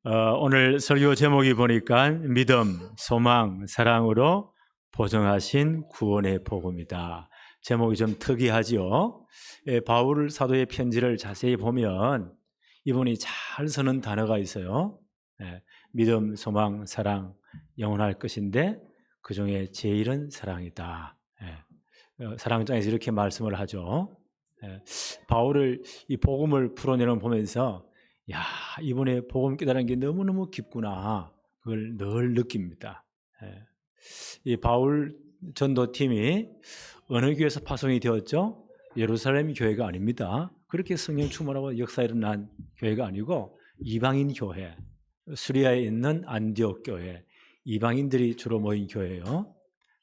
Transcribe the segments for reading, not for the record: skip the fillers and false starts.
오늘 설교 제목이 보니까 믿음, 소망, 사랑으로 보정하신 구원의 복음이다. 제목이 좀 특이하지요. 바울 사도의 편지를 자세히 보면 이분이 잘 쓰는 단어가 있어요. 믿음, 소망, 사랑, 영원할 것인데 그 중에 제일은 사랑이다. 사랑장에서 이렇게 말씀을 하죠. 바울을 이 복음을 풀어내는 보면서 야, 이번에 복음 깨달은 게 너무너무 깊구나. 그걸 늘 느낍니다. 이 바울 전도팀이 어느 교회에서 파송이 되었죠? 예루살렘 교회가 아닙니다. 그렇게 성령 충만하고 역사 일어난 교회가 아니고 이방인 교회, 수리아에 있는 안디옥 교회, 이방인들이 주로 모인 교회예요.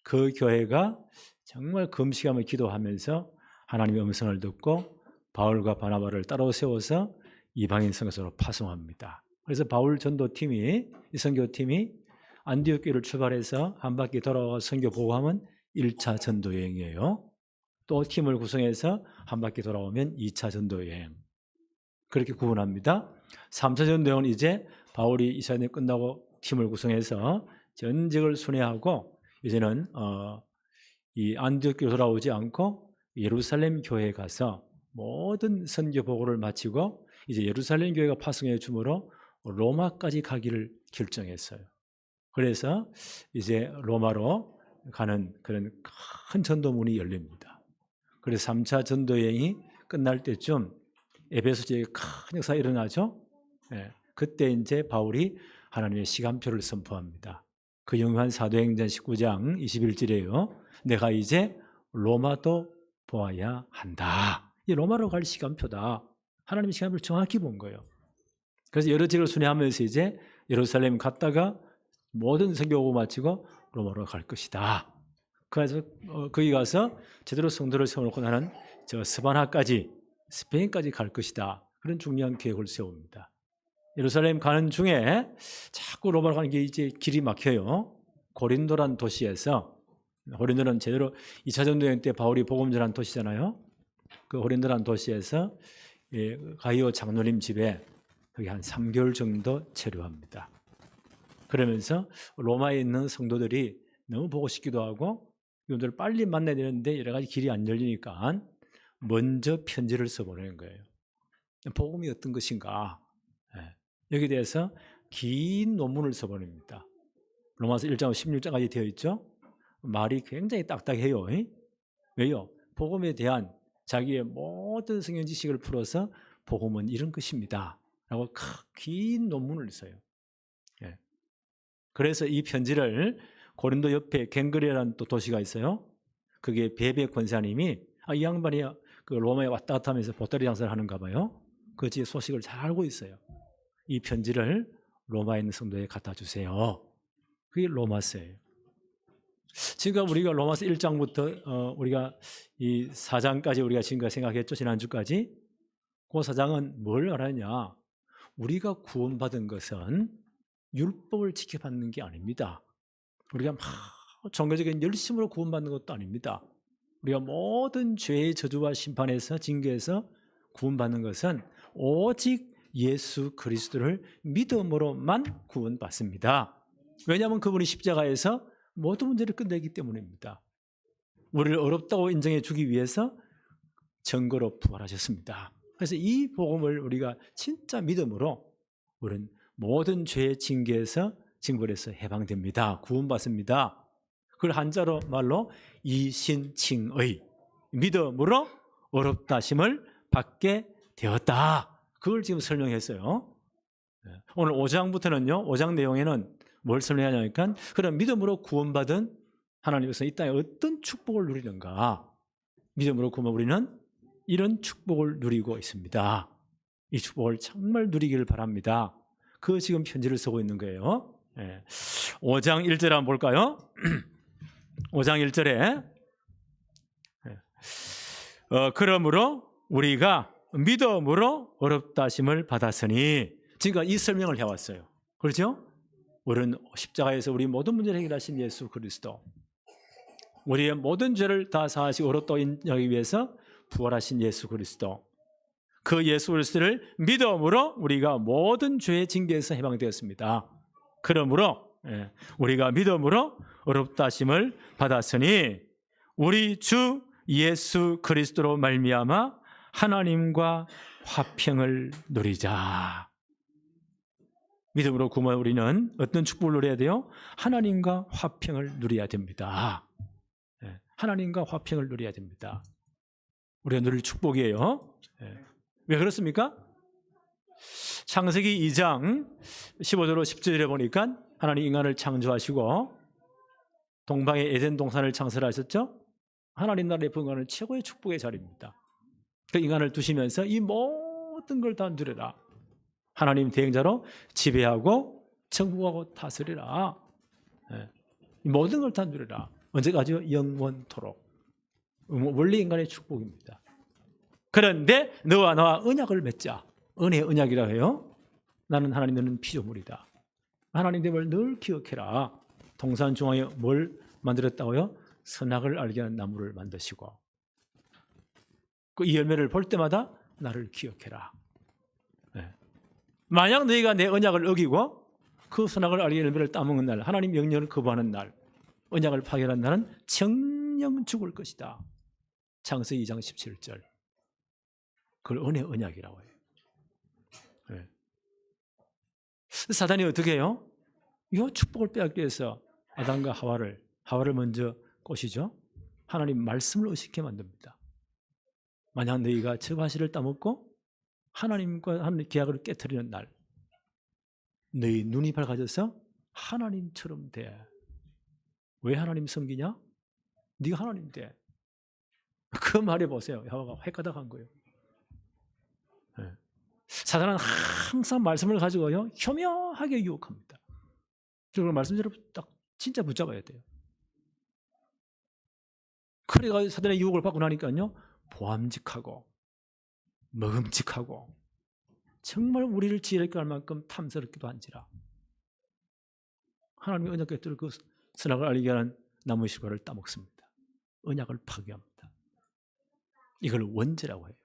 그 교회가 정말 금식하며 기도하면서 하나님의 음성을 듣고 바울과 바나바를 따로 세워서 이방인 성교사로 파송합니다. 그래서 바울 전도팀이, 이 선교팀이 안디옥 교회를 출발해서 한 바퀴 돌아와 선교 보고하면 1차 전도 여행이에요. 또 팀을 구성해서 한 바퀴 돌아오면 2차 전도 여행. 그렇게 구분합니다. 3차 전도 여행은 이제 바울이 이사님 끝나고 팀을 구성해서 전직을 순회하고 이제는 이 안디옥 교회로 돌아오지 않고 예루살렘 교회에 가서 모든 선교 보고를 마치고 이제 예루살렘 교회가 파송해 주므로 로마까지 가기를 결정했어요. 그래서 이제 로마로 가는 그런 큰 전도문이 열립니다. 그래서 3차 전도 여행이 끝날 때쯤 에베소 지역에 큰 역사가 일어나죠. 그때 이제 바울이 하나님의 시간표를 선포합니다. 그 요한 사도행전 19장 21절이에요. 내가 이제 로마도 보아야 한다. 이 로마로 갈 시간표다. 하나님의 시간표를 정확히 본 거예요. 그래서 여러 지역을 순회하면서 이제 예루살렘 갔다가 모든 선교고 마치고 로마로 갈 것이다. 그래서 거기 가서 제대로 성도를 세워놓고 나는 저 스바나까지 스페인까지 갈 것이다. 그런 중요한 계획을 세웁니다. 예루살렘 가는 중에 자꾸 로마로 가는 게 이제 길이 막혀요. 고린도란 도시에서, 고린도는 제대로 2차 전도 여행 때 바울이 복음 전한 도시잖아요. 그 고린도란 도시에서 가이오 장로님 집에 거기 한 3개월 정도 체류합니다. 그러면서 로마에 있는 성도들이 너무 보고 싶기도 하고 이분들을 빨리 만나야 되는데 여러 가지 길이 안 열리니까 먼저 편지를 써보내는 거예요. 복음이 어떤 것인가. 여기에 대해서 긴 논문을 써보냅니다. 로마서 1장 16장까지 되어 있죠. 말이 굉장히 딱딱해요. 왜요? 복음에 대한 자기의 모든 성경 지식을 풀어서 복음은 이런 것입니다 라고 긴 논문을 써요. 그래서 이 편지를 고린도 옆에 갱그레라는 또 도시가 있어요. 그게 베베 권사님이 이 양반이 그 로마에 왔다 갔다 하면서 보따리 장사를 하는가 봐요. 그 지역 소식을 잘 알고 있어요. 이 편지를 로마에 있는 성도에 갖다 주세요. 그게 로마서예요. 지금 우리가 로마서 1장부터 우리가 이 4장까지 우리가 지금까지 생각했죠. 지난주까지. 그 4장은 뭘 알았냐. 우리가 구원받은 것은 율법을 지켜받는 게 아닙니다. 우리가 막 종교적인 열심으로 구원받는 것도 아닙니다. 우리가 모든 죄의 저주와 심판에서 징계에서 구원받는 것은 오직 예수 그리스도를 믿음으로만 구원받습니다. 왜냐하면 그분이 십자가에서 모든 문제를 끝내기 때문입니다. 우리를 어렵다고 인정해 주기 위해서 증거로 부활하셨습니다. 그래서 이 복음을 우리가 진짜 믿음으로 우리는 모든 죄의 징계에서 징벌에서 해방됩니다. 구원받습니다. 그걸 한자로 말로 이신칭의 믿음으로 어렵다심을 받게 되었다. 그걸 지금 설명했어요. 오늘 5장부터는요. 5장 내용에는 뭘 설명하냐니까 그런 믿음으로 구원받은 하나님께서 이 땅에 어떤 축복을 누리는가. 믿음으로 구원받은 우리는 이런 축복을 누리고 있습니다. 이 축복을 정말 누리기를 바랍니다. 그 지금 편지를 쓰고 있는 거예요. 5장 1절 한번 볼까요? 5장 1절에 그러므로 우리가 믿음으로 어렵다 하심을 받았으니 지금까지 이 설명을 해왔어요. 그렇죠? 우리는 십자가에서 우리 모든 문제를 해결하신 예수 그리스도, 우리의 모든 죄를 다 사하시고 어렵다고 인정하기 위해서 부활하신 예수 그리스도, 그 예수 그리스도를 믿음으로 우리가 모든 죄의 징계에서 해방되었습니다. 그러므로 우리가 믿음으로 의롭다 하심을 받았으니 우리 주 예수 그리스도로 말미암아 하나님과 화평을 누리자. 믿음으로 구원 우리는 어떤 축복을 누려야 돼요? 하나님과 화평을 누려야 됩니다. 하나님과 화평을 누려야 됩니다. 우리가 누릴 축복이에요. 왜 그렇습니까? 창세기 2장 15절로 10절에 보니까 하나님 인간을 창조하시고 동방의 에덴 동산을 창설하셨죠. 하나님 나라의 분간은 최고의 축복의 자리입니다. 그 인간을 두시면서 이 모든 걸 다 누려라. 하나님 대행자로 지배하고 정복하고 다스리라. 이 모든 걸 다 누려라. 언제까지요? 영원토록. 원래 인간의 축복입니다. 그런데 너와 나와 언약을 맺자. 은혜의 언약이라고 해요. 나는 하나님, 너는 피조물이다. 하나님 됨을 늘 기억해라. 동산 중앙에 뭘 만들었다고요? 선악을 알게 하는 나무를 만드시고 그 이 열매를 볼 때마다 나를 기억해라. 만약 너희가 내 언약을 어기고 그 선악을 알게 하는 열매를 따먹는 날, 하나님 명령을 거부하는 날, 언약을 파괴한 날은 정령 죽을 것이다. 창세기 2장 17절. 그걸 은혜의 언약이라고 해요. 사단이 어떻게 해요? 이 축복을 빼앗기 위해서 아담과 하와를 먼저 꼬시죠. 하나님 말씀을 의식해 만듭니다. 만약 너희가 저 과실을 따먹고 하나님과 하는 계약을 깨트리는 날, 너희 눈이 밝아져서 하나님처럼 돼. 왜 하나님 섬기냐? 네가 하나님 돼. 그 말해 보세요. 하와가 헷가닥한 거예요. 사단은 항상 말씀을 가지고요 교묘하게 유혹합니다. 그리고 말씀대로 딱 진짜 붙잡아야 돼요. 그래가 사단의 유혹을 받고 나니까요 보암직하고 먹음직하고 정말 우리를 지혜롭게 할 만큼 탐스럽기도 한지라 하나님의 언약궤 뚫을 그 선악을 알게 하는 나무의 실과를 따먹습니다. 언약을 파괴합니다. 이걸 원죄라고 해요.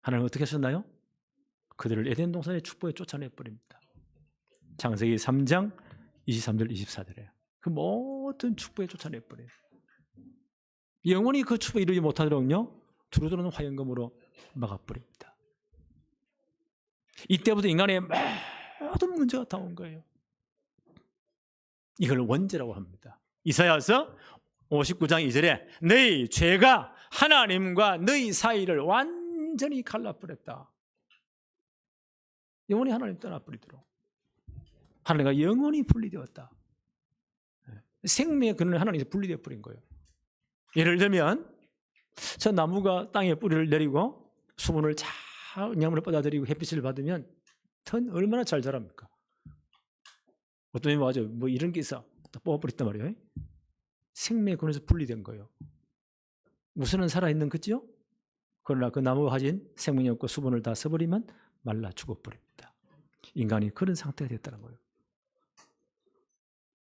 하나님은 어떻게 하셨나요? 그들을 에덴 동산의 축복에 쫓아내버립니다. 창세기 3장 23절 24절에 그 모든 축복에 쫓아내버려요. 영원히 그 축복에 이르지 못하도록요 두루두루 화염검으로 막아버립니다. 이때부터 인간의 모든 문제가 다 온 거예요. 이걸 원죄라고 합니다. 이사야서 59장 2절에 너희 죄가 하나님과 너희 사이를 완전히 갈라버렸다. 영원히 하나님 떠나버리도록 하나님과 영원히 분리되었다. 생명의 근원을 하나님에서 분리되어 버린 거예요. 예를 들면 저 나무가 땅에 뿌리를 내리고 수분을 잘 영양분을 받아들이고 햇빛을 받으면 턴 얼마나 잘 자랍니까? 어떤 분이 맞아요. 뭐 이런 게 있어. 뽑아버렸단 말이에요. 생명의 근원에서 분리된 거예요. 우선은 살아있는 거죠? 그러나 그 나무가 가진 생명이 없고 수분을 다 써버리면 말라 죽어버립니다. 인간이 그런 상태가 됐다는 거예요.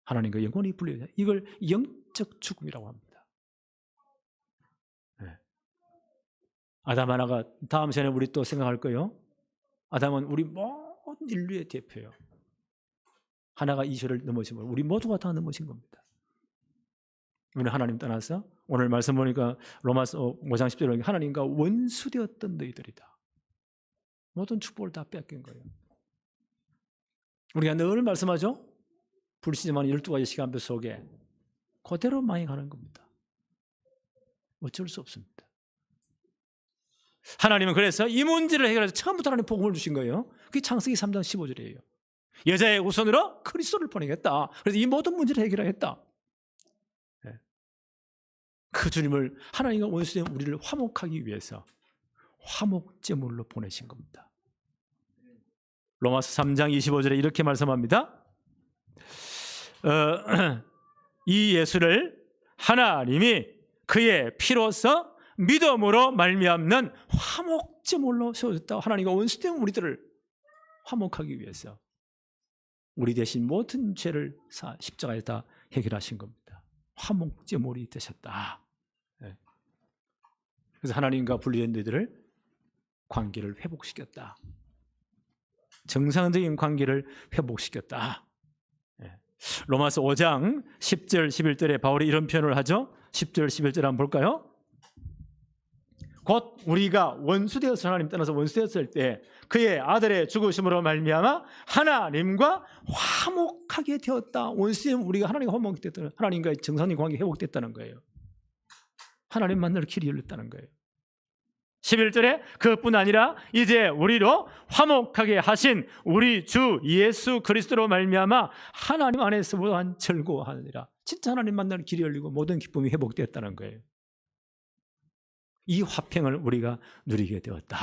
하나님과 영원히 분리되다. 이걸 영적 죽음이라고 합니다. 아담 하나가 다음 시간에 우리 또 생각할 거예요. 아담은 우리 모든 인류의 대표예요. 하나가 이 죄를 넘어진 거예요. 우리 모두가 다 넘어진 겁니다. 우리는 하나님 떠나서 오늘 말씀 보니까 로마서 5장 10절에 하나님과 원수되었던 너희들이다. 모든 축복을 다 뺏긴 거예요. 우리가 늘 말씀하죠. 불신자만 12가지 시간표 속에 그대로 망해가는 겁니다. 어쩔 수 없습니다. 하나님은 그래서 이 문제를 해결해서 처음부터 하나님 복음을 주신 거예요. 그게 창세기 3장 15절이에요. 여자의 후손으로 그리스도를 보내겠다. 그래서 이 모든 문제를 해결하겠다. 그 주님을 하나님과 원수된 우리를 화목하기 위해서 화목제물로 보내신 겁니다. 로마서 3장 25절에 이렇게 말씀합니다. 이 예수를 하나님이 그의 피로서 믿음으로 말미암는 화목제물로 세워졌다. 하나님과 원수된 우리들을 화목하기 위해서 우리 대신 모든 죄를 십자가에 다 해결하신 겁니다. 화목제물이 되셨다. 그래서 하나님과 분리된 너희들을 관계를 회복시켰다. 정상적인 관계를 회복시켰다. 로마서 5장 10절 11절에 바울이 이런 표현을 하죠. 10절 11절 한번 볼까요? 곧 우리가 원수되어서 하나님 떠나서 원수되었을 때 그의 아들의 죽으심으로 말미암아 하나님과 화목하게 되었다. 원수되면 우리가 하나님과 화목하게 되었다. 하나님과의 정상적인 관계 회복됐다는 거예요. 하나님 만날 길이 열렸다는 거예요. 11절에 그것뿐 아니라 이제 우리로 화목하게 하신 우리 주 예수 그리스도로 말미암아 하나님 안에서 무한 즐거워하느니라. 진짜 하나님 만날 길이 열리고 모든 기쁨이 회복되었다는 거예요. 이 화평을 우리가 누리게 되었다.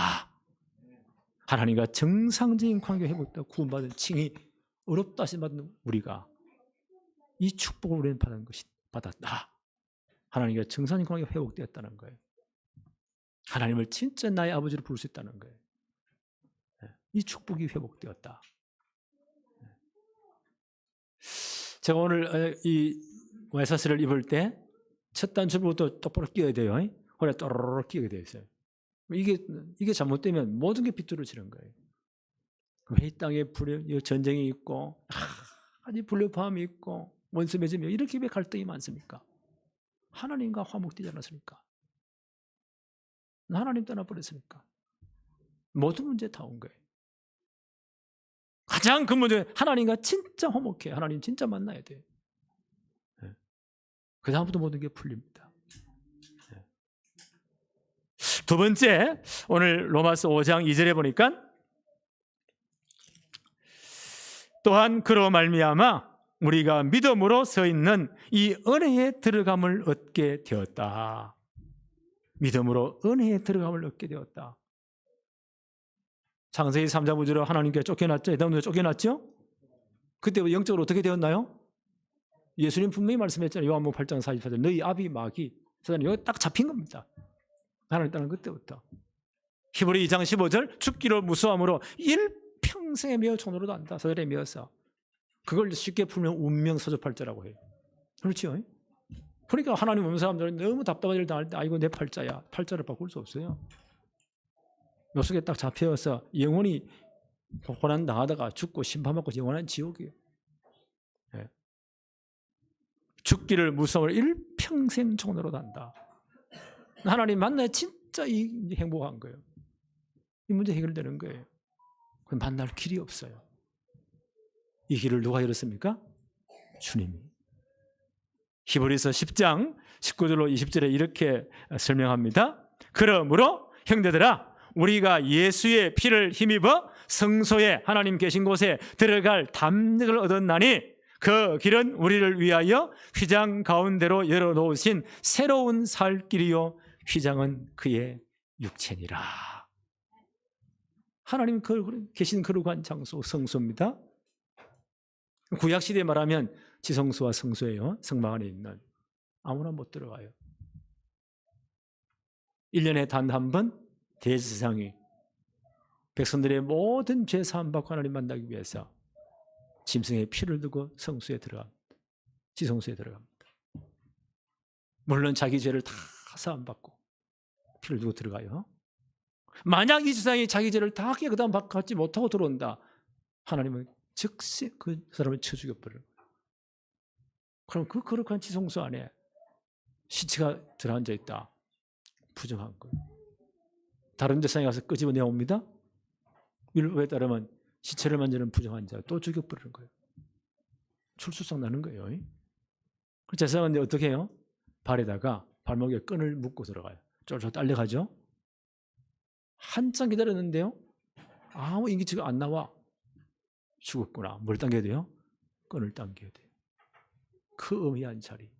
하나님과 정상적인 관계 회복되어 구원받은 칭이 어렵다 하시는 우리가 이 축복을 우리는 받았다. 하나님과 정상적인 관계가 회복되었다는 거예요. 하나님을 진짜 나의 아버지로 부를 수 있다는 거예요. 이 축복이 회복되었다. 제가 오늘 이 외사슬을 입을 때 첫 단추부터 똑바로 끼워야 돼요. 허리에 또르르 끼게 되어 있어요. 이게 잘못되면 모든 게 비뚤어지는 거예요. 왜 이 땅에 전쟁이 있고 아주 불협화음이 있고 원수 맺으며 이렇게 왜 갈등이 많습니까? 하나님과 화목되지 않았습니까? 하나님 떠나버렸으니까 모든 문제 다 온 거예요. 가장 큰 문제, 하나님과 진짜 화목해. 하나님 진짜 만나야 돼. 그 다음부터 모든 게 풀립니다. 두 번째, 오늘 로마서 5장 2절에 보니까 또한 그로 말미암아 우리가 믿음으로 서 있는 이 은혜에 들어감을 얻게 되었다. 믿음으로 은혜에 들어감을 얻게 되었다. 창세기 3장 5절에 하나님께 쫓겨났죠. 에덴에서 쫓겨났죠. 그때 영적으로 어떻게 되었나요? 예수님 분명히 말씀했잖아요. 요한복음 8장 44절 너희 아비 마귀 사단이 여기 딱 잡힌 겁니다. 하나님 따는 그때부터. 히브리 2장 15절 죽기를 무수함으로 일평생에 매어 종로로 단다. 사절에 매어서 그걸 쉽게 풀면 운명서접팔자라고 해요. 그렇죠? 그러니까 하나님 없는 사람들은 너무 답답한 일을 당할 때 아이고 내 팔자야. 팔자를 바꿀 수 없어요. 요 속에 딱 잡혀서 영원히 고난 당하다가 죽고 심판받고 영원한 지옥이에요. 네. 죽기를 무서워 일평생 종로로 단다. 하나님 만나야 진짜 이 행복한 거예요. 이 문제 해결되는 거예요. 만날 길이 없어요. 이 길을 누가 열었습니까? 주님이. 히브리서 10장 19절로 20절에 이렇게 설명합니다. 그러므로 형제들아 우리가 예수의 피를 힘입어 성소에 하나님 계신 곳에 들어갈 담력을 얻었나니 그 길은 우리를 위하여 휘장 가운데로 열어놓으신 새로운 살 길이요 휘장은 그의 육체니라. 하나님 계신 거룩한 장소 성소입니다. 구약시대에 말하면 지성소와 성소예요. 성막 안에 있는. 아무나 못 들어가요. 1년에 단 한 번 대제사장이 백성들의 모든 죄 사함 받고 하나님 만나기 위해서 짐승의 피를 두고 성소에 들어갑니다. 지성소에 들어갑니다. 물론 자기 죄를 다 사함 받고 피를 두고 들어가요. 만약 이 세상이 자기 죄를 다 깨끗함 받지 못하고 들어온다. 하나님은 즉시 그 사람을 쳐 죽여버려요. 그럼 그 거룩한 지성소 안에 시체가 들어앉아 있다. 부정한 거예요. 다른 데상에 가서 끄집어내옵니다. 율법에 따르면 시체를 만지는 부정한 자 또 죽여버리는 거예요. 출수상 나는 거예요. 그 제사장은 어떻게 해요? 발에다가 발목에 끈을 묶고 들어가요. 쫄쫄 딸려가죠. 한참 기다렸는데요. 아무 인기치가 안 나와. 죽었구나. 뭘 당겨야 돼요? 끈을 당겨야 돼요. 그 의미한 자리.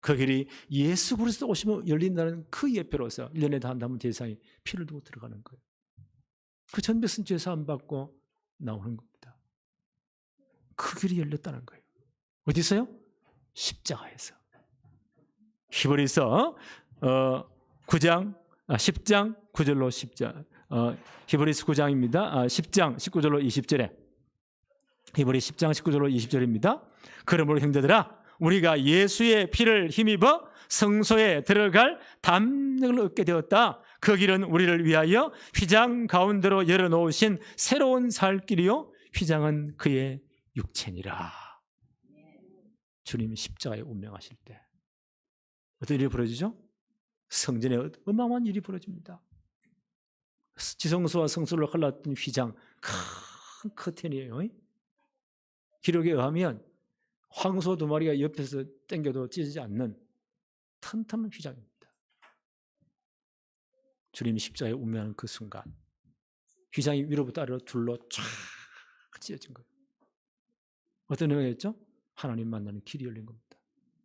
그 길이 예수 그리스도 오시면 열린다는 그 예표로서 1년에 한 번 제사장이 피를 두고 들어가는 거예요. 그 전 백성 죄 사함 받고 나오는 겁니다. 그 길이 열렸다는 거예요. 어디서요? 십자가에서. 히브리서 10장 9절로 10장 히브리서 9장입니다. 10장 19절로 20절에 히브리 10장 19절로 20절입니다. 그러므로 형제들아 우리가 예수의 피를 힘입어 성소에 들어갈 담력을 얻게 되었다. 그 길은 우리를 위하여 휘장 가운데로 열어놓으신 새로운 살 길이요 휘장은 그의 육체니라. 주님이 십자가에 운명하실 때 어떤 일이 벌어지죠? 성전에 어마어마한 일이 벌어집니다. 지성소와 성소를 갈랐던 휘장, 큰 커튼이에요. 기록에 의하면 황소 2마리가 옆에서 당겨도 찢어지지 않는 튼튼한 휘장입니다. 주님이 십자가에 운명하는 그 순간 휘장이 위로부터 아래로 둘러 쫙 찢어진 거예요. 어떤 의미였죠? 하나님 만나는 길이 열린 겁니다.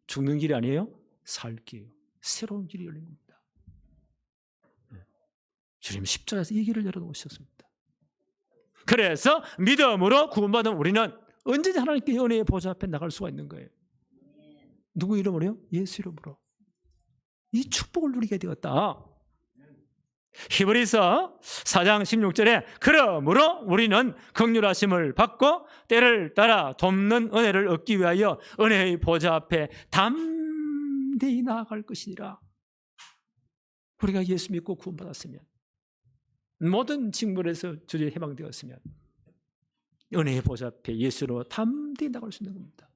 죽는 길이 아니에요. 살 길이에요. 새로운 길이 열린 겁니다. 주님 십자가에서 이 길을 열어놓으셨습니다. 그래서 믿음으로 구원받은 우리는 언제든지 하나님께 은혜의 보좌 앞에 나갈 수가 있는 거예요. 누구 이름으로요? 예수 이름으로. 이 축복을 누리게 되었다. 히브리서 4장 16절에 그러므로 우리는 긍휼하심을 받고 때를 따라 돕는 은혜를 얻기 위하여 은혜의 보좌 앞에 담대히 나아갈 것이니라. 우리가 예수 믿고 구원받았으면 모든 징벌에서 주의 해방되었으면 은혜의 보좌 앞에 예수로 담대히 나갈 수 있는 겁니다.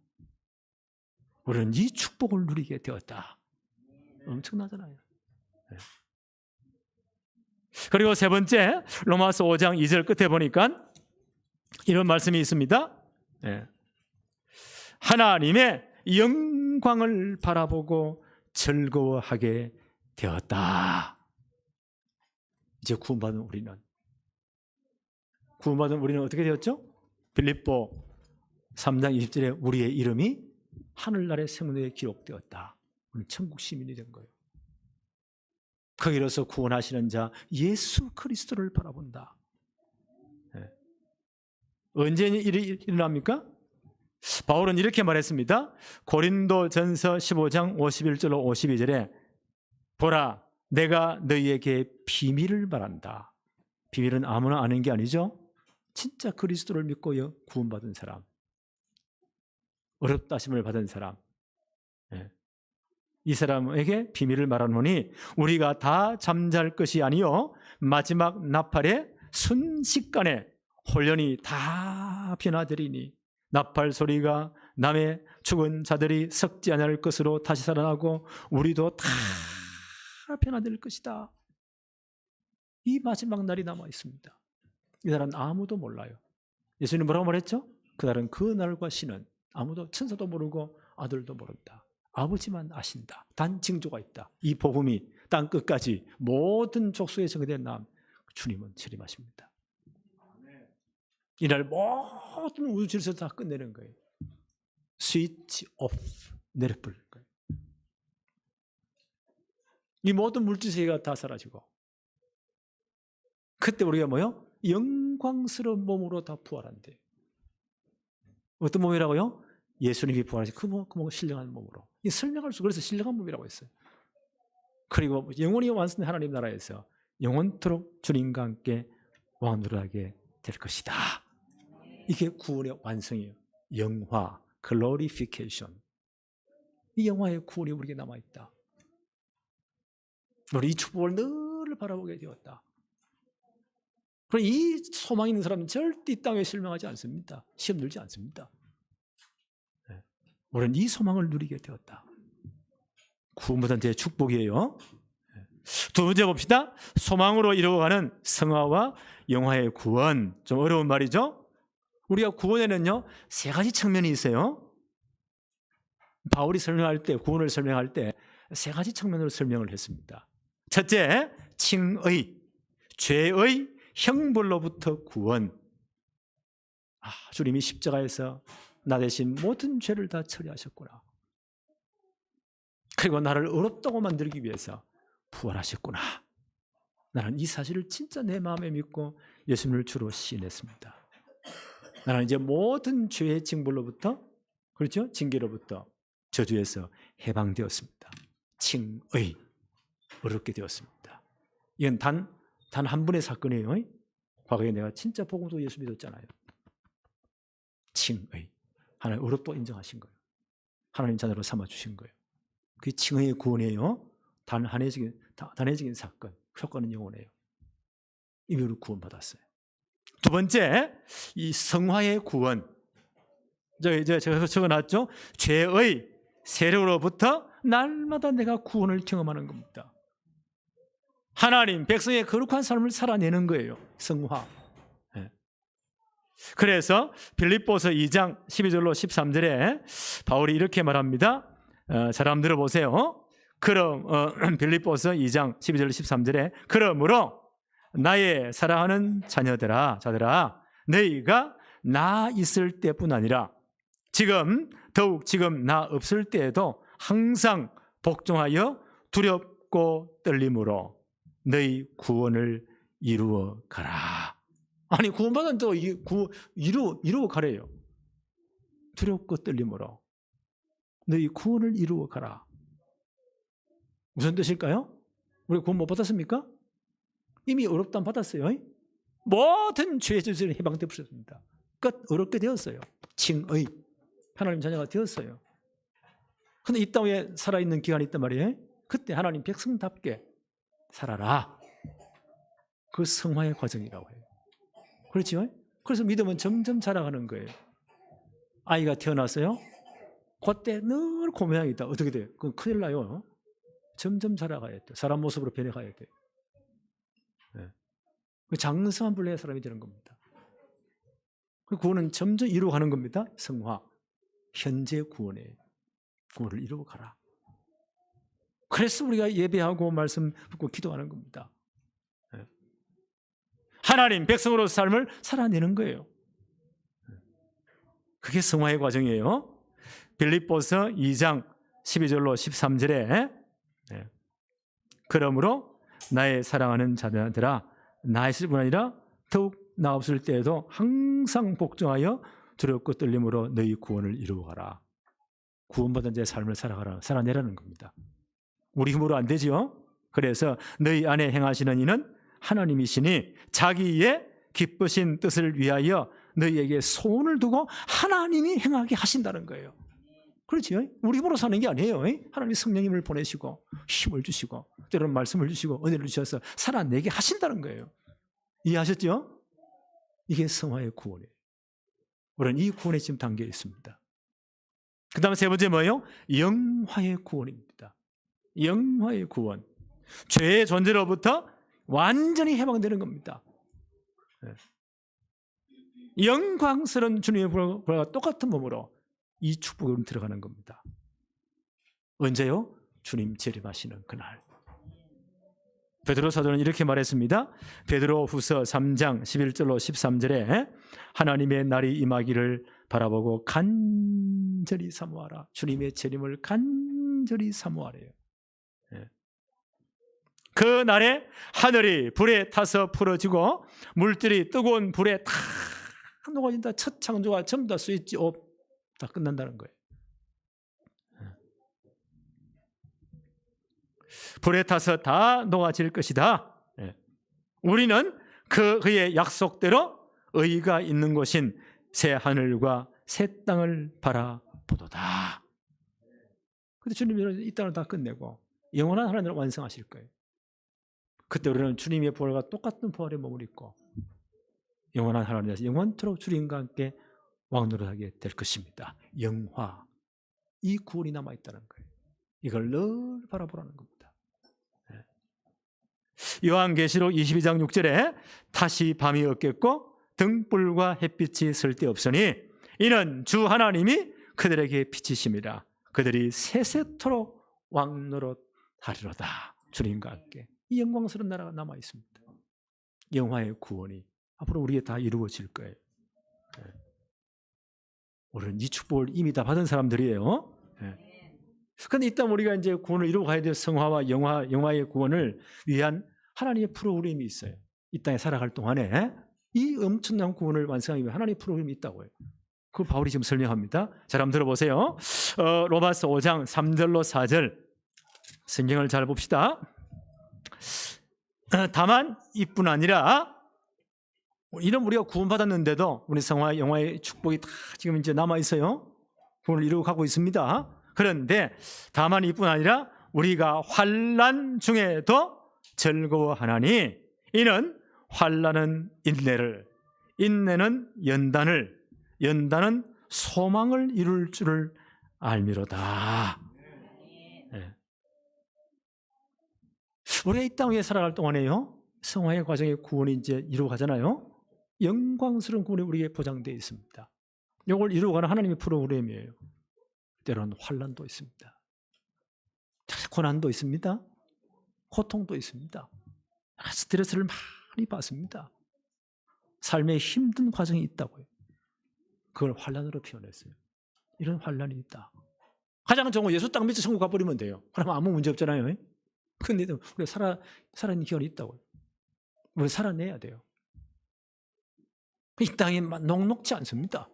우리는 이 축복을 누리게 되었다. 엄청나잖아요. 네. 그리고 세 번째 로마서 5장 2절 끝에 보니까 이런 말씀이 있습니다. 네. 하나님의 영광을 바라보고 즐거워하게 되었다. 이제 구원받은 우리는 어떻게 되었죠? 빌립보 3장 20절에 우리의 이름이 하늘나라의 생명에 기록되었다. 우리는 천국 시민이 된 거예요. 거기로서 구원하시는 자 예수 그리스도를 바라본다. 네. 언제 일이 일어납니까? 바울은 이렇게 말했습니다. 고린도전서 15장 51절로 52절에 보라 내가 너희에게 비밀을 말한다. 비밀은 아무나 아는 게 아니죠. 진짜 그리스도를 믿고 구원받은 사람, 어렵다 하심을 받은 사람, 이 사람에게 비밀을 말하노니 우리가 다 잠잘 것이 아니요 마지막 나팔의 순식간에 혼련이 다 변화되리니 나팔 소리가 남의 죽은 자들이 썩지 않을 것으로 다시 살아나고 우리도 다 변화될 것이다. 이 마지막 날이 남아 있습니다. 이 날은 아무도 몰라요. 예수님 뭐라고 말했죠? 그날은 그 날과 시는 아무도 천사도 모르고 아들도 모른다. 아버지만 아신다. 단 징조가 있다. 이 복음이 땅 끝까지 모든 족속에 전개된 다음 주님은 재림하십니다. 이날 모든 우주 질서 다 끝내는 거예요. 스위치 오프 내려버릴 거예요. 이 모든 물질세계가 다 사라지고 그때 우리가 뭐요? 영광스러운 몸으로 다 부활한대요. 어떤 몸이라고요? 예수님이 부활하신 그 몸, 신령한 몸으로. 이 설명할 수 그래서 신령한 몸이라고 했어요. 그리고 영원히 완성된 하나님 나라에서 영원토록 주님과 함께 왕노릇하게 될 것이다. 이게 구원의 완성이에요. 영화, 글로리피케이션. 이 영화의 구원이 우리에게 남아있다. 우리 이 축복을 늘 바라보게 되었다. 그럼 이 소망 있는 사람은 절대 이 땅에 실망하지 않습니다. 시험 들지 않습니다. 우리는 이 소망을 누리게 되었다. 구원받은 제 축복이에요. 두 번째 봅시다. 소망으로 이루어가는 성화와 영화의 구원. 좀 어려운 말이죠. 우리가 구원에는요 3가지 측면이 있어요. 바울이 설명할 때 구원을 설명할 때 3가지 측면으로 설명을 했습니다. 첫째, 칭의, 죄의 형벌로부터 구원. 주님이 십자가에서 나 대신 모든 죄를 다 처리하셨구나. 그리고 나를 의롭다고 만들기 위해서 부활하셨구나. 나는 이 사실을 진짜 내 마음에 믿고 예수님을 주로 시인했습니다. 나는 이제 모든 죄의 징벌로부터, 그렇죠? 징계로부터, 저주에서 해방되었습니다. 칭의, 어렵게 되었습니다. 이건 단 한 분의 사건이에요. 과거에 내가 진짜 복음도 예수 믿었잖아요. 칭의. 하나님 어렵도 인정하신 거예요. 하나님 자녀로 삼아주신 거예요. 그게 칭의의 구원이에요. 단회적인 사건, 효과는 영원해요. 이미로 구원받았어요. 두 번째, 이 성화의 구원. 제가 적어놨죠. 죄의 세력으로부터 날마다 내가 구원을 경험하는 겁니다. 하나님 백성의 거룩한 삶을 살아내는 거예요. 성화. 그래서 빌립보서 2장 12절로 13절에 바울이 이렇게 말합니다. 잘 한번 들어보세요. 그럼 빌립보서 2장 12절 13절에 그러므로 나의 사랑하는 자들아 너희가 나 있을 때뿐 아니라 더욱 지금 나 없을 때에도 항상 복종하여 두렵고 떨림으로 너희 구원을 이루어 가라. 아니 구원받은 또 이루어 가래요. 두렵고 떨림으로 너희 구원을 이루어 가라. 무슨 뜻일까요? 우리 구원 못 받았습니까? 이미 어렵다 받았어요. 모든 죄의 저주는 해방되어 버렸습니다. 끝 어렵게 되었어요. 칭의 하나님 자녀가 되었어요. 그런데 이 땅에 살아있는 기간이 있단 말이에요. 그때 하나님 백성답게 살아라. 그 성화의 과정이라고 해요. 그렇죠? 그래서 믿음은 점점 자라가는 거예요. 아이가 태어났어요. 그때 늘 그 모양이다. 어떻게 돼요? 그건 큰일 나요. 점점 자라가야 돼. 사람 모습으로 변해가야 돼. 장성한 분량의 사람이 되는 겁니다. 그 구원은 점점 이루어가는 겁니다. 성화. 현재 구원을 이루어가라. 그래서 우리가 예배하고 말씀 듣고 기도하는 겁니다. 하나님 백성으로서 삶을 살아내는 거예요. 그게 성화의 과정이에요. 빌립보서 2장 12절로 13절에 그러므로 나의 사랑하는 자들아 나 있을 뿐 아니라 더욱 나 없을 때에도 항상 복종하여 두렵고 떨림으로 너희 구원을 이루어가라. 구원받은 자의 삶을 살아내라는 겁니다. 우리 힘으로 안 되지요. 그래서 너희 안에 행하시는 이는 하나님이시니 자기의 기쁘신 뜻을 위하여 너희에게 소원을 두고 하나님이 행하게 하신다는 거예요. 그렇죠? 우리 힘으로 사는 게 아니에요. 하나님이 성령님을 보내시고 힘을 주시고 때로는 말씀을 주시고 은혜를 주셔서 살아내게 하신다는 거예요. 이해하셨죠? 이게 성화의 구원이에요. 우리는 이 구원에 지금 담겨 있습니다. 그 다음에 세 번째 뭐예요? 영화의 구원입니다. 영화의 구원. 죄의 존재로부터 완전히 해방되는 겁니다. 영광스러운 주님의 부활과 똑같은 몸으로 이 축복으로 들어가는 겁니다. 언제요? 주님 재림하시는 그날. 베드로 사도는 이렇게 말했습니다. 베드로 후서 3장 11절로 13절에 하나님의 날이 임하기를 바라보고 간절히 사모하라. 주님의 재림을 간절히 사모하래요. 그 날에 하늘이 불에 타서 풀어지고 물들이 뜨거운 불에 다 녹아진다. 첫 창조가 전부 다 스위치업 다 끝난다는 거예요. 불에 타서 다 녹아질 것이다. 우리는 그의 약속대로 의가 있는 곳인 새 하늘과 새 땅을 바라보도다. 근데 주님이 이 땅을 다 끝내고 영원한 하나님을 완성하실 거예요. 그때 우리는 주님의 부활과 똑같은 부활의 몸을 입고 영원한 하나님에서 영원토록 주님과 함께 왕노릇하게 될 것입니다. 영화. 이 구원이 남아있다는 거예요. 이걸 늘 바라보라는 겁니다. 요한계시록 22장 6절에 다시 밤이 없겠고 등불과 햇빛이 쓸데없으니 이는 주 하나님이 그들에게 비치심이라. 그들이 세세토록 왕노릇하리로다. 주님과 함께. 이 영광스러운 나라가 남아있습니다. 영화의 구원이 앞으로 우리에게 다 이루어질 거예요. 우리는 이 축복을 이미 다 받은 사람들이에요. 그런데 이따 우리가 이제 구원을 이루어 가야 될 성화와 영화의 구원을 위한 하나님의 프로그램이 있어요. 이 땅에 살아갈 동안에 이 엄청난 구원을 완성하기 위해 하나님의 프로그램이 있다고 해요. 그걸 바울이 지금 설명합니다. 자, 한번 들어보세요. 로마서 5장 3절로 4절 성경을 잘 봅시다. 다만 이뿐 아니라 이런 우리가 구원받았는데도 우리 성화 영화의 축복이 다 지금 이제 남아 있어요. 구원을 이루고 가고 있습니다. 그런데 다만 이뿐 아니라 우리가 환난 중에도 즐거워하나니 이는 환난은 인내를, 인내는 연단을, 연단은 소망을 이룰 줄을 알미로다. 네. 우리가 이 땅 위에 살아갈 동안에요, 성화의 과정의 구원이 이제 이루어가잖아요. 영광스러운 구원이 우리에게 보장되어 있습니다. 이걸 이루어가는 하나님의 프로그램이에요. 때로는 환난도 있습니다. 고난도 있습니다. 고통도 있습니다. 스트레스를 많이 받습니다. 삶의 힘든 과정이 있다고요. 그걸 환난으로 표현했어요. 이런 환난이 있다. 가장 좋은 거 예수 딱 믿어 천국 가버리면 돼요. 그러면 아무 문제 없잖아요. 근데 우리가 살아있는 기간이 있다고요. 우리 살아내야 돼요. 이 땅이 녹록지 않습니다.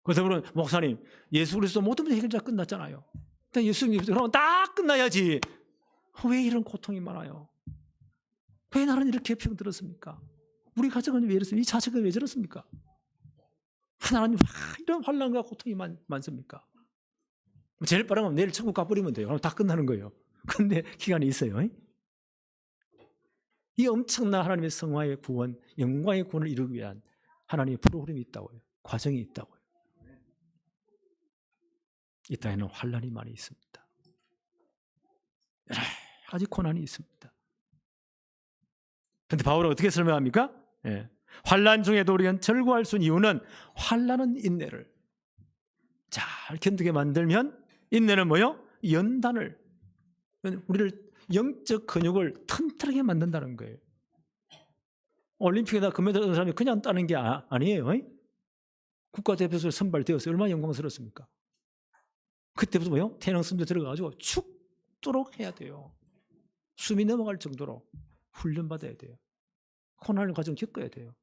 그래서 그러면 목사님, 예수 그리스도 모든 문제 해결자 끝났잖아요. 예수님 그러면 다 끝나야지. 왜 이런 고통이 많아요? 왜 나는 이렇게 병들었습니까? 우리 가정은 왜 이렇습니까? 이 자식은 왜 저렇습니까? 하나님 이런 환난과 고통이 많습니까? 제일 빠른 건 내일 천국 가버리면 돼요. 그럼 다 끝나는 거예요. 근데 기간이 있어요. 이 엄청난 하나님의 성화의 구원, 영광의 구원을 이루기 위한 하나님의 프로그램이 있다고요. 과정이 있다고요. 이 땅에는 환난이 많이 있습니다. 여러 가지 고난이 있습니다. 그런데 바울은 어떻게 설명합니까? 환난 중에도 우리가 즐거워할 수 있는 이유는 환난은 인내를 잘 견디게 만들면, 인내는 뭐요? 연단을, 우리를 영적 근육을 튼튼하게 만든다는 거예요. 올림픽에다 금메달 얻은 사람이 그냥 따는 게 아니에요. 국가대표로 선발되었어요. 얼마나 영광스럽습니까? 그때부터 뭐요? 태능성대 들어가가지고 죽도록 해야 돼요. 숨이 넘어갈 정도로 훈련받아야 돼요. 고난을 과정 겪어야 돼요.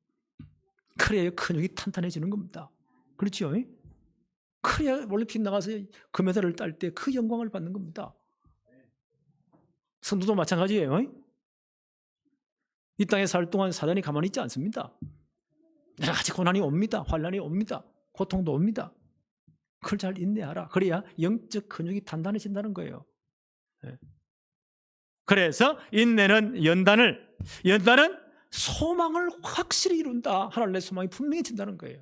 그래야 근육이 탄탄해지는 겁니다. 그렇죠? 그래야 올림픽 나가서 금메달을 딸 때 그 영광을 받는 겁니다. 성도도 마찬가지예요. 이 땅에 살 동안 사단이 가만히 있지 않습니다. 여러 가지 고난이 옵니다. 환난이 옵니다. 고통도 옵니다. 그걸 잘 인내하라. 그래야 영적 근육이 단단해진다는 거예요. 그래서 인내는 연단은 소망을 확실히 이룬다. 하나님의 소망이 분명해진다는 거예요.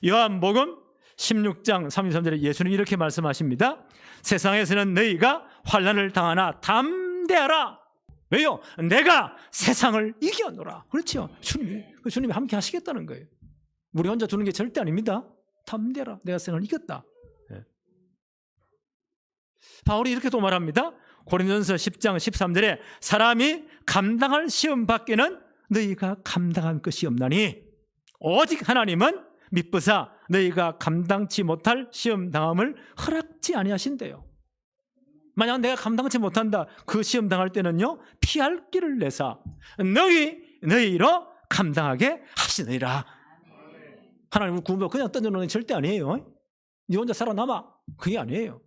요한복음 16장 33절에 예수님이 이렇게 말씀하십니다. 세상에서는 너희가 환난을 당하나 담대하라. 왜요? 내가 세상을 이겨노라. 그렇죠? 주님이 함께 하시겠다는 거예요. 우리 혼자 두는 게 절대 아닙니다. 담대하라. 내가 세상을 이겼다. 바울이 이렇게 또 말합니다. 고린도전서 10장 13절에 사람이 감당할 시험 밖에는 너희가 감당할 것이 없나니 오직 하나님은 미쁘사 너희가 감당치 못할 시험 당함을 허락지 아니하신대요. 만약 내가 감당치 못한다, 그 시험 당할 때는요, 피할 길을 내사 너희로 감당하게 하시느니라. 하나님을 구원받고 그냥 던져놓는 게 절대 아니에요. 네 혼자 살아남아. 그게 아니에요.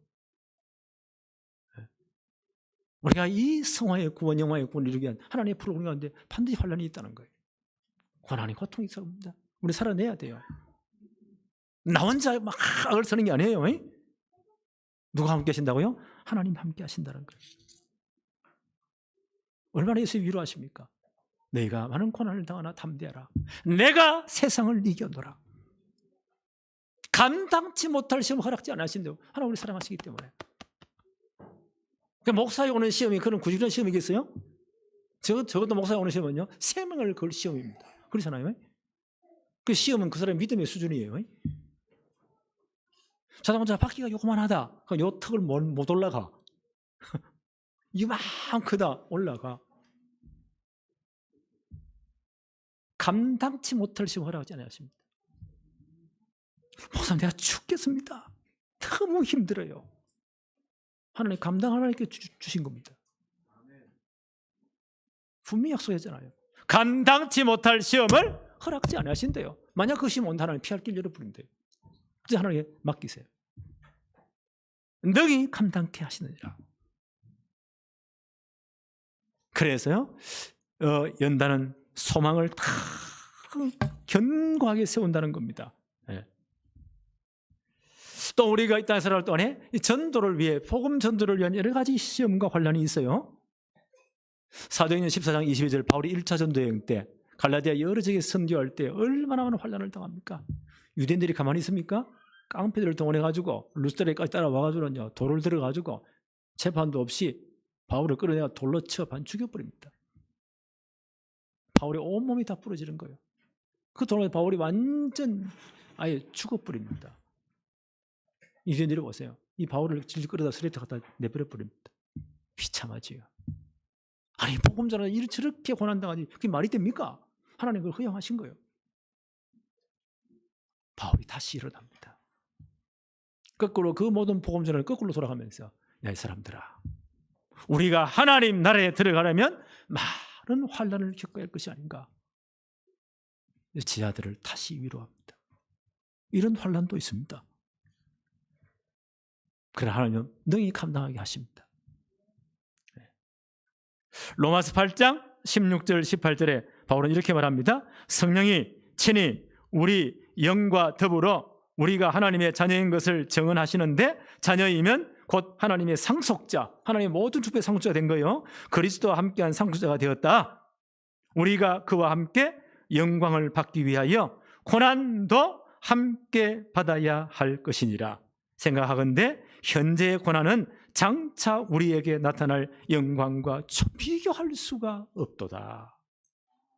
우리가 이 성화의 구원, 영화의 구원을 이루기 위한 하나님의 프로그램 가운데 반드시 환난이 있다는 거예요. 고난이 고통이 있습니다. 우리 살아내야 돼요. 나 혼자 막 악을 쓰는 게 아니에요. 누가 함께 하신다고요? 하나님 함께 하신다는 거예요. 얼마나 예수 위로하십니까? 내가 많은 고난을 당하나 담대하라. 내가 세상을 이겨노라. 감당치 못할 시험 허락지 않으신대요. 하나님 우리 사랑하시기 때문에. 목사에 오는 시험이 그런 구직적인 시험이겠어요? 적어도 목사에 오는 시험은요, 생명을 걸 시험입니다. 그렇잖아요. 그 시험은 그 사람의 믿음의 수준이에요. 자동차 바퀴가 요만하다. 그럼 요 턱을 못 올라가. 이만큼 크다. 올라가. 감당치 못할 시험 허락하지 않으십니다. 목사님 내가 죽겠습니다. 너무 힘들어요. 하나님 하나님께 주신 겁니다. 분명히 약속했잖아요. 감당치 못할 시험을 허락지 않으신대요. 만약 그 시험 온다 하나님 피할 길 열어버린대요. 그래서 하나님께 맡기세요. 너희 감당케 하시느니라. 그래서요, 연단은 소망을 다 견고하게 세운다는 겁니다. 또 우리가 이 땅에 살아갈 동안에 이 전도를 위해, 복음 전도를 위한 여러 가지 시험과 환란이 있어요. 사도행전 14장 22절, 바울이 1차 전도여행 때 갈라디아 여러 지역에 선교할 때 얼마나 많은 환란을 당합니까? 유대인들이 가만히 있습니까? 깡패들을 동원해가지고 루스드라까지 따라와가지고는요, 돌을 들어가지고 재판도 없이 바울을 끌어내가 돌로 쳐 반 죽여버립니다. 바울의 온몸이 다 부러지는 거예요. 그 동안에 바울이 완전 아예 죽어버립니다. 유대인들이 보세요. 이 바울을 질질 끌어다 스레트 갖다 내버려버립니다. 비참하지요. 아니, 복음 전하는 일을 저렇게 고난당하니 그게 말이 됩니까? 하나님 그걸 허용하신 거예요. 바울이 다시 일어납니다. 거꾸로 그 모든 복음 전하를 거꾸로 돌아가면서, 야, 이 사람들아, 우리가 하나님 나라에 들어가려면 많은 환난을 겪어야 할 것이 아닌가. 제자들을 다시 위로합니다. 이런 환난도 있습니다. 그러나 하나님은 능히 감당하게 하십니다. 로마서 8장 16절 18절에 바울은 이렇게 말합니다. 성령이 친히 우리 영과 더불어 우리가 하나님의 자녀인 것을 증언하시는데, 자녀이면 곧 하나님의 상속자, 하나님의 모든 축복의 상속자가 된 거예요. 그리스도와 함께한 상속자가 되었다. 우리가 그와 함께 영광을 받기 위하여 고난도 함께 받아야 할 것이니라. 생각하건대 현재의 고난은 장차 우리에게 나타날 영광과 비교할 수가 없도다.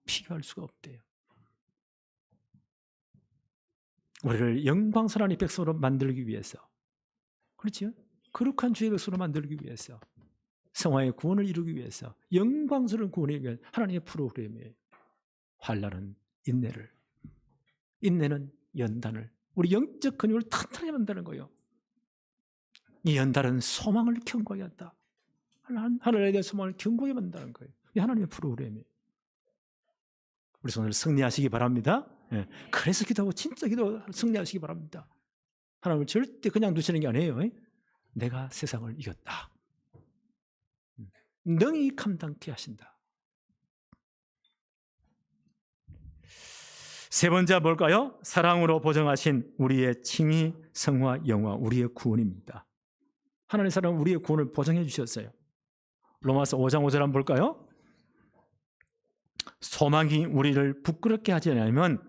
비교할 수가 없대요. 우리를 영광스러운 백성으로 만들기 위해서, 그렇죠? 거룩한 주의 백성으로 만들기 위해서, 성화의 구원을 이루기 위해서, 영광스러운 구원을 위한 하나님의 프로그램이에요. 환난은 인내를, 인내는 연단을, 우리 영적 근육을 튼튼하게 만드는 거예요. 이 연단은 소망을 견고하게 한다. 하늘에 대한 소망을 견고하게 만든다는 거예요. 이 하나님의 프로그램이에요. 그래서 오늘 승리하시기 바랍니다. 예. 그래서 기도하고 진짜 기도 승리하시기 바랍니다. 하나님을 절대 그냥 두시는 게 아니에요. 내가 세상을 이겼다. 능히 감당케 하신다. 세 번째 뭘까요? 사랑으로 보정하신 우리의 칭의, 성화, 영화, 우리의 구원입니다. 하나님의 사랑은 우리의 구원을 보정해 주셨어요. 로마서 5장 5절 한번 볼까요? 소망이 우리를 부끄럽게 하지 않으면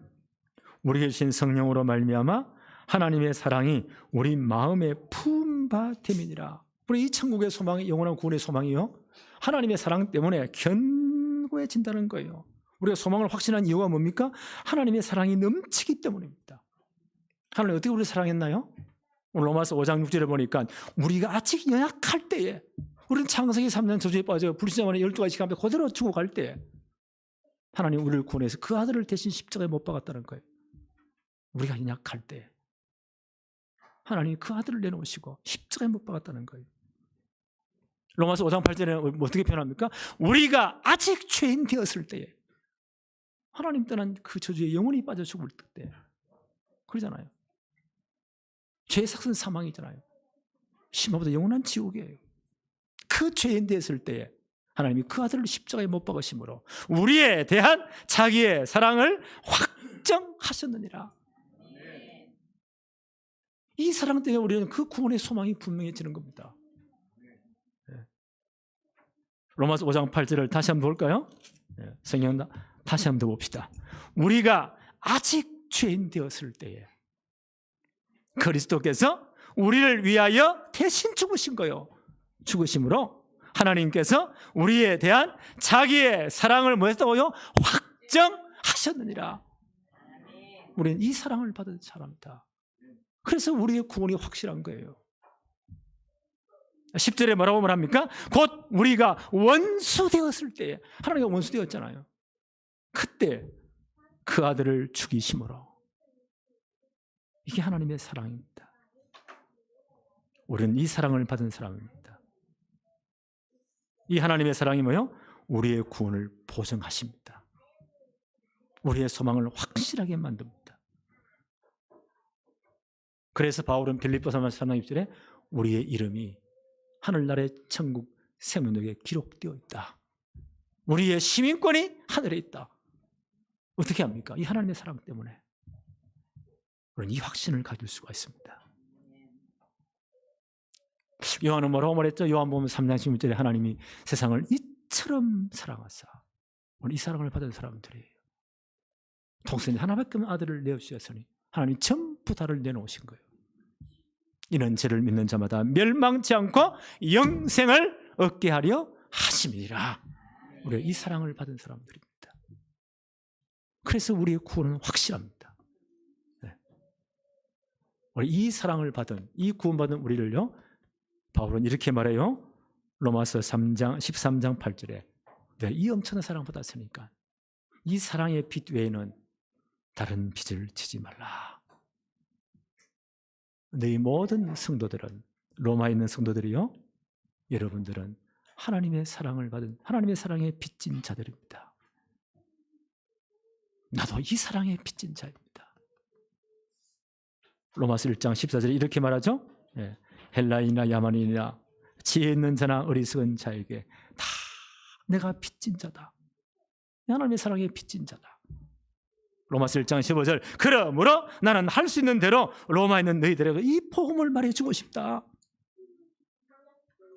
우리에게 주신 성령으로 말미암아 하나님의 사랑이 우리 마음에 품바됨이니라. 우리 이 천국의 소망이, 영원한 구원의 소망이요, 하나님의 사랑 때문에 견고해진다는 거예요. 우리가 소망을 확신한 이유가 뭡니까? 하나님의 사랑이 넘치기 때문입니다. 하나님 어떻게 우리를 사랑했나요? 오늘 로마서 5장 6절에 보니까 우리가 아직 연약할 때에, 우리는 창세기 3년 저주에 빠져 불신자만의 12가지 감에 그대로 죽어갈 때 하나님 우리를 구원해서 그 아들을 대신 십자가에 못 박았다는 거예요. 우리가 연약할 때 하나님이 그 아들을 내놓으시고 십자가에 못 박았다는 거예요. 로마서 5장 8절에는 어떻게 표현합니까? 우리가 아직 죄인 되었을 때에, 하나님 떠난 그 저주에 영원히 빠져 죽을 때, 그러잖아요. 죄의 삭은 사망이잖아요. 심화보다 영원한 지옥이에요. 그 죄인 되었을 때에 하나님이 그 아들을 십자가에 못 박으심으로 우리에 대한 자기의 사랑을 확정하셨느니라. 이 사랑 때문에 우리는 그 구원의 소망이 분명해지는 겁니다. 로마서 5장 8절을 다시 한번 볼까요? 성경 다시 한번 더 봅시다. 우리가 아직 죄인 되었을 때에 그리스도께서 우리를 위하여 대신 죽으신 거예요. 죽으심으로 하나님께서 우리에 대한 자기의 사랑을 뭐 했다고요? 확정하셨느니라. 우리는 이 사랑을 받은 사람이다. 그래서 우리의 구원이 확실한 거예요. 10절에 뭐라고 말합니까? 곧 우리가 원수 되었을 때에, 하나님과 원수 되었잖아요. 그때 그 아들을 죽이심으로. 이게 하나님의 사랑입니다. 우리는 이 사랑을 받은 사람입니다. 이 하나님의 사랑이 뭐요? 우리의 구원을 보증하십니다. 우리의 소망을 확실하게 만듭니다. 그래서 바울은 빌립보서 3장 6절에 우리의 이름이 하늘나라의 천국 생명록에 기록되어 있다. 우리의 시민권이 하늘에 있다. 어떻게 합니까? 이 하나님의 사랑 때문에 우리는 이 확신을 가질 수가 있습니다. 요한은 뭐라고 말했죠? 요한복음 3장 16절에 하나님이 세상을 이처럼 사랑하사. 오늘 이 사랑을 받은 사람들이에요. 독생자 하나밖에 없는 아들을 내어주셨으니 하나님이 전부 다를 내놓으신 거예요. 이는 저를 믿는 자마다 멸망치 않고 영생을 얻게 하려 하심이라. 우리가 이 사랑을 받은 사람들입니다. 그래서 우리의 구원은 확실합니다. 네. 우리 이 사랑을 받은, 이 구원받은 우리를요, 바울은 이렇게 말해요. 로마서 3장 13장 8절에 내가 이 엄청난 사랑 받았으니까 이 사랑의 빛 외에는 다른 빛을 치지 말라. 너희 모든 성도들은, 로마에 있는 성도들이요, 여러분들은 하나님의 사랑을 받은, 하나님의 사랑에 빚진 자들입니다. 나도 이 사랑에 빚진 자입니다. 로마서 1장 14절에 이렇게 말하죠. 예. 헬라인이나 야만인이나 지혜 있는 자나 어리석은 자에게 다 내가 빚진 자다. 하나님의 사랑에 빚진 자다. 로마서 1장 15절 그러므로 나는 할 수 있는 대로 로마에 있는 너희들에게 이 복음을 말해주고 싶다.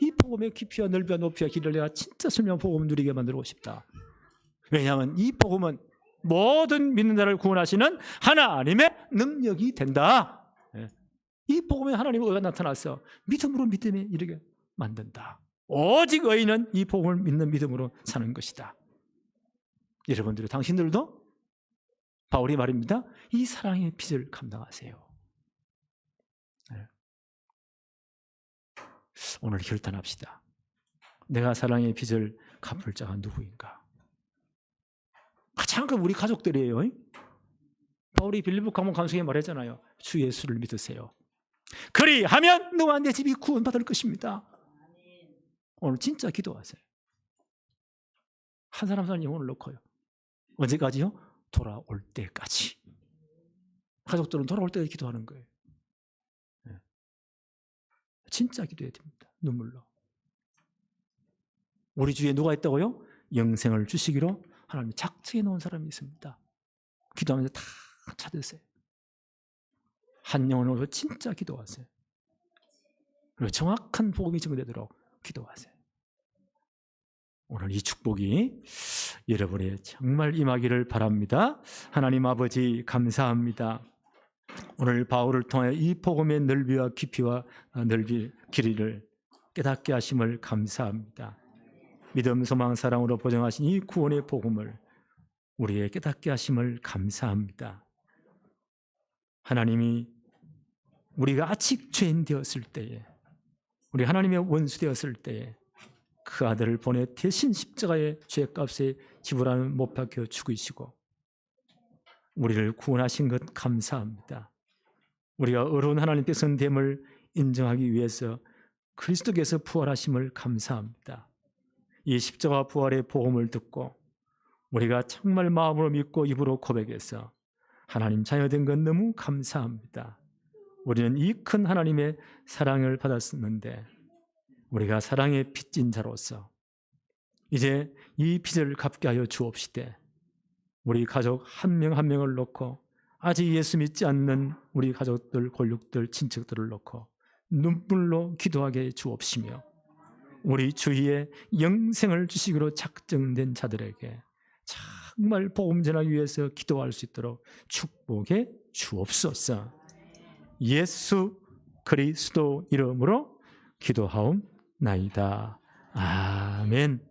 이 복음의 깊이와 넓이와 높이와 길을 내가 진짜 설명한 복음을 누리게 만들고 싶다. 왜냐하면 이 복음은 모든 믿는 자를 구원하시는 하나님의 능력이 된다. 이 복음에 하나님의 의가 나타나서 믿음으로 믿음에 이르게 만든다. 오직 의인은 이 복음을 믿는 믿음으로 사는 것이다. 여러분들, 당신들도 바울이 말입니다. 이 사랑의 빚을 감당하세요. 오늘 결단합시다. 내가 사랑의 빚을 갚을 자가 누구인가? 가장 큰 우리 가족들이에요. 바울이 빌립보 강문 간수에 말했잖아요. 주 예수를 믿으세요. 그리하면 너와 내 집이 구원받을 것입니다. 오늘 진짜 기도하세요. 한 사람 영혼을 놓고요. 언제까지요? 돌아올 때까지. 가족들은 돌아올 때까지 기도하는 거예요. 진짜 기도해야 됩니다. 눈물로. 우리 주위에 누가 있다고요? 영생을 주시기로 하나님이 작정해 놓은 사람이 있습니다. 기도하면서 다 찾으세요. 한 영혼으로 진짜 기도하세요. 그리고 정확한 복음이 증거되도록 기도하세요. 오늘 이 축복이 여러분의 정말 임하기를 바랍니다. 하나님 아버지 감사합니다. 오늘 바울을 통해 이 복음의 넓이와 깊이와 길이를 깨닫게 하심을 감사합니다. 믿음, 소망, 사랑으로 보정하신 이 구원의 복음을 우리에게 깨닫게 하심을 감사합니다. 하나님이 우리가 아직 죄인 되었을 때에, 우리 하나님의 원수 되었을 때에 그 아들을 보내 대신 십자가의 죄값에 지불하는 못 박혀 죽으시고 우리를 구원하신 것 감사합니다. 우리가 어려운 하나님 백성됨을 인정하기 위해서 그리스도께서 부활하심을 감사합니다. 이 십자가 부활의 복음을 듣고 우리가 정말 마음으로 믿고 입으로 고백해서 하나님 자녀된 것 너무 감사합니다. 우리는 이 큰 하나님의 사랑을 받았었는데 우리가 사랑에 빚진 자로서 이제 이 빚을 갚게 하여 주옵시되 우리 가족 한 명 한 명을 놓고 아직 예수 믿지 않는 우리 가족들, 골육들, 친척들을 놓고 눈물로 기도하게 해 주옵시며 우리 주위에 영생을 주시기로 작정된 자들에게 정말 복음 전하기 위해서 기도할 수 있도록 축복해 주옵소서. 예수 그리스도 이름으로 기도하옵나이다. 아멘.